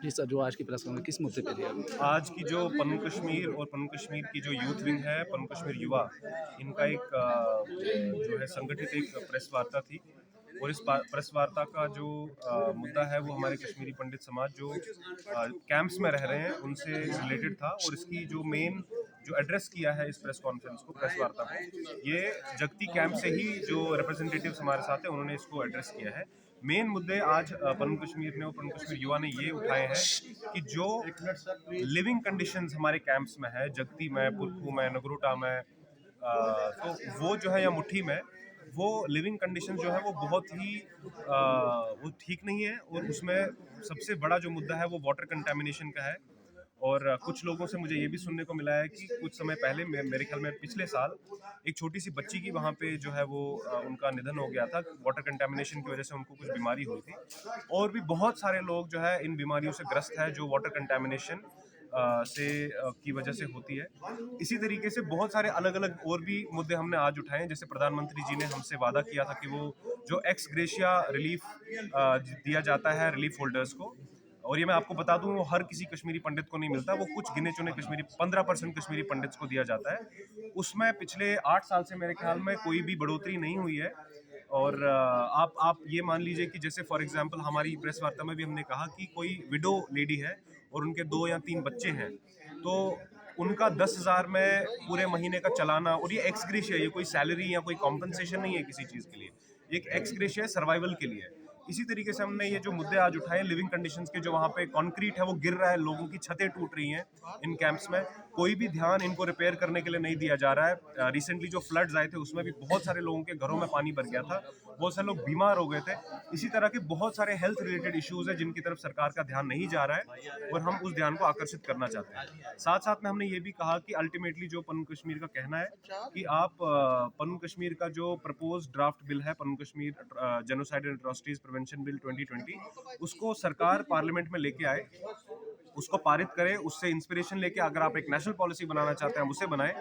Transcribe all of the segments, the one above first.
जी sir, जो आज की प्रेस कॉन्फ्रेंस किस मुद्दे पे थी? आज की जो पन्नू कश्मीर और पन्नू कश्मीर की जो यूथ विंग है, पन्नू कश्मीर युवा, इनका एक जो है संगठित एक प्रेस वार्ता थी। और इस प्रेस वार्ता का जो मुद्दा है वो हमारे कश्मीरी पंडित समाज जो कैंप्स में रह रहे हैं उनसे रिलेटेड था। और इसकी जो मेन जो एड्रेस किया है इस प्रेस कॉन्फ्रेंस को, प्रेस वार्ता को, ये जगती कैंप से ही जो रिप्रेजेंटेटिव्स हमारे साथ हैं उन्होंने इसको एड्रेस किया है। मेन मुद्दे आज पन्नू कश्मीर ने और पन्नू कश्मीर युवा ने ये उठाए हैं कि जो लिविंग कंडीशंस हमारे कैंप्स में है, जगती में, पुरखू में, नगरोटा में, तो वो जो है, या मुट्ठी में, वो लिविंग कंडीशंस जो है वो बहुत ही वो ठीक नहीं है। और उसमें सबसे बड़ा जो मुद्दा है वो वाटर कंटेमिनेशन का है। और कुछ लोगों से मुझे ये भी सुनने को मिला है कि कुछ समय पहले मेरे ख्याल में पिछले साल एक छोटी सी बच्ची की वहाँ पे जो है वो उनका निधन हो गया था वाटर कंटेमिनेशन की वजह से, उनको कुछ बीमारी हुई थी। और भी बहुत सारे लोग जो है इन बीमारियों से ग्रस्त है जो वाटर कंटेमिनेशन की वजह से होती है। इसी तरीके से बहुत सारे अलग अलग और भी मुद्दे हमने आज उठाए हैं। जैसे प्रधानमंत्री जी ने हमसे वादा किया था कि वो जो एक्स ग्रेशिया रिलीफ दिया जाता है रिलीफ होल्डर्स को, और ये मैं आपको बता दूं वो हर किसी कश्मीरी पंडित को नहीं मिलता, वो कुछ गिने चुने कश्मीरी 15% कश्मीरी पंडित्स को दिया जाता है। उसमें पिछले 8 साल से मेरे ख्याल में कोई भी बढ़ोतरी नहीं हुई है। और आप ये मान लीजिए कि जैसे फॉर एग्जांपल हमारी प्रेस वार्ता में भी हमने कहा कि कोई विडो लेडी है और उनके 2 या 3 बच्चे हैं, तो उनका 10,000 में पूरे महीने का चलाना, और ये एक्स ग्रेशिया, ये कोई सैलरी या कोई कॉम्पनसेशन नहीं है किसी चीज़ के लिए, ये एक एक्स ग्रेशिया सर्वाइवल के लिए है। इसी तरीके से हमने ये जो मुद्दे आज उठाए लिविंग कंडीशंस के, जो वहाँ पे कंक्रीट है वो गिर रहा है, लोगों की छतें टूट रही हैं इन कैंप्स में, कोई भी ध्यान इनको रिपेयर करने के लिए नहीं दिया जा रहा है। रिसेंटली जो फ्लड्स आए थे उसमें भी बहुत सारे लोगों के घरों में पानी भर गया था, बहुत सारे लोग बीमार हो गए थे। इसी तरह के बहुत सारे हेल्थ रिलेटेड इश्यूज है जिनकी तरफ सरकार का ध्यान नहीं जा रहा है, और हम उस ध्यान को आकर्षित करना चाहते हैं। साथ साथ में हमने ये भी कहा कि अल्टीमेटली जो पन्नू कश्मीर का कहना है कि आप पन्नू कश्मीर का जो प्रपोज ड्राफ्ट बिल है, Pannu Kashmir genocide and atrocities prevention bill 2020, उसको सरकार पार्लियामेंट में लेके आए, उसको पारित करें, उससे इंस्पिरेशन लेके अगर आप एक नेशनल पॉलिसी बनाना चाहते हैं उसे बनाएं।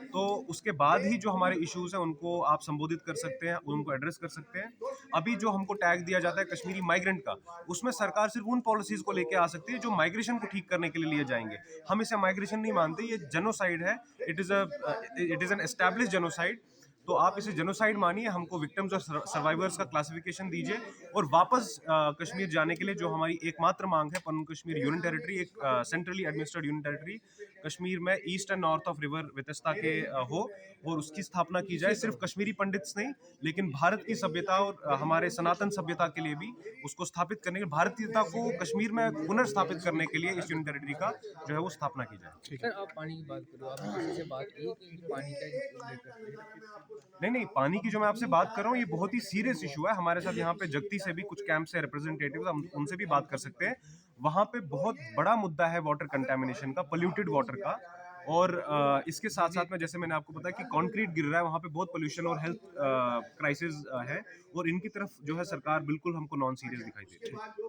तो उसके बाद ही जो हमारे इश्यूज हैं उनको आप संबोधित कर सकते हैं, उनको एड्रेस कर सकते हैं। अभी जो हमको टैग दिया जाता है कश्मीरी माइग्रेंट का, उसमें सरकार सिर्फ उन पॉलिसीज को लेके आ सकती है जो माइग्रेशन को ठीक करने के लिए जाएंगे। हम इसे माइग्रेशन नहीं मानते, ये जेनोसाइड है। It is an establish genocide. तो आप इसे जेनोसाइड मानिए, हमको विक्टिम्स और सर्वाइवर्स का क्लासिफिकेशन दीजिए, और वापस कश्मीर जाने के लिए जो हमारी एकमात्र मांग है, पन्नू कश्मीर यूनियन टेरिटरी, एक centrally administered union territory Kashmir में east and north of river Vitasta के हो, और उसकी स्थापना की जाए। सिर्फ कश्मीरी पंडित्स नहीं, लेकिन भारत की सभ्यता और हमारे सनातन सभ्यता के लिए भी उसको स्थापित करने के, भारतीयता को कश्मीर में पुनर्स्थापित करने के लिए इस यूनियन टेरिटरी का जो है वो स्थापना की जाए। सर आप पानी की बात करो, आपने किसी से बात की कि पानी का लेकर? नहीं नहीं, पानी की जो मैं आपसे बात कर रहा हूँ ये बहुत ही सीरियस इशू है। हमारे साथ यहाँ पे जगती से भी कुछ कैंप से रिप्रेजेंटेटिव, हम उनसे भी बात कर सकते हैं। वहाँ पे बहुत बड़ा मुद्दा है वाटर कंटेमिनेशन का, पोल्यूटेड वाटर का। और इसके साथ साथ में जैसे मैंने आपको बताया कि कंक्रीट गिर रहा है, वहाँ पे बहुत पोल्यूशन और हेल्थ क्राइसिस है, और इनकी तरफ जो है सरकार बिल्कुल हमको नॉन सीरियस दिखाई देती है।